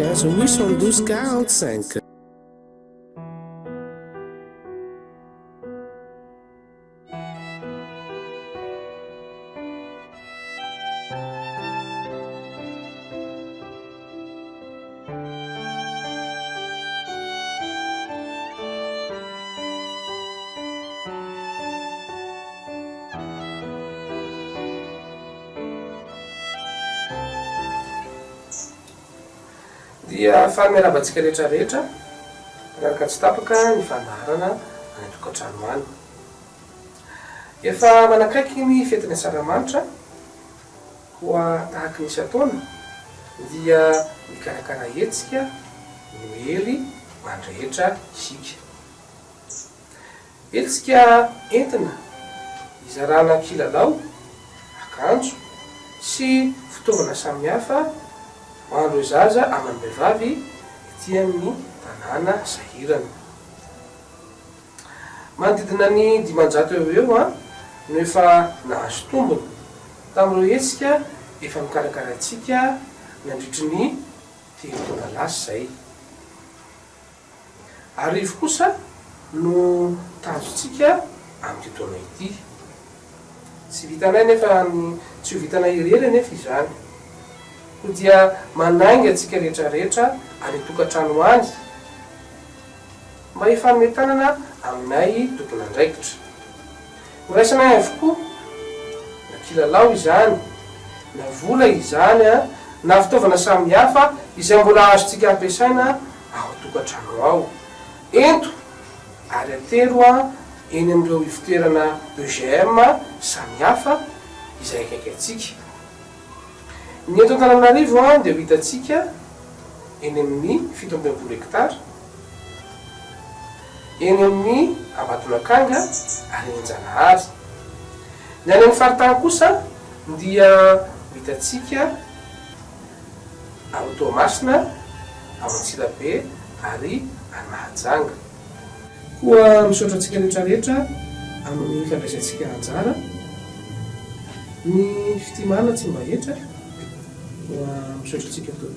15 812 45. dia famiaravantsika rehetrarehetra manaraka tsy tapaka ny fandarana anytokantrano any. Efa manakaiky ny fetiny asaramanitra koa tahaka nisy ataona dia mikarakara hetsika noely mandrehetra isika. Hetsika entina izarana kilalao, akanjo sy fitaovana samihafa hoandro zaza amany vehivavy ety amin'ny tanàna sahirana. Manodidina ny 500 eo no efa nahazo tombony tamin'ireo hetsika efa mikarakaratsika nandritry ny 3 taona lasa zay. Arivo kosa no tanjotsika amin'ity taona ity. Tsy vitanay nefa tsy ho vitanay irery nefa izany. Ko dia manainga atsika rehetrarehetra any tokantrano any mba hifametanana aminay tokony andraikitra. Horaisanay avokoa na kilalao izany, na vola izany, na fitaovana samihafa izay mbola azotsika ampiasaina ao tokantrano ao. Ento ary atero eny amin'ireo ivitoerana EGM samihafa izay akaiky atsika. Ny eto Antananarivo dia ho hitatsika eny amin'ny 17 hektara, eny amin'ny Ambatondrakanga ary Anjanahary. Ny any amin'ny faritany kosa dia ho hitatsika ao Toamasina, ao Antsirabe ary any Mahajanga. Koa misaotra antsika rehetrarehetra amin'ny fandraisantsika anjara ny fitimana tsy mba hetra. Misaotra antsika toa.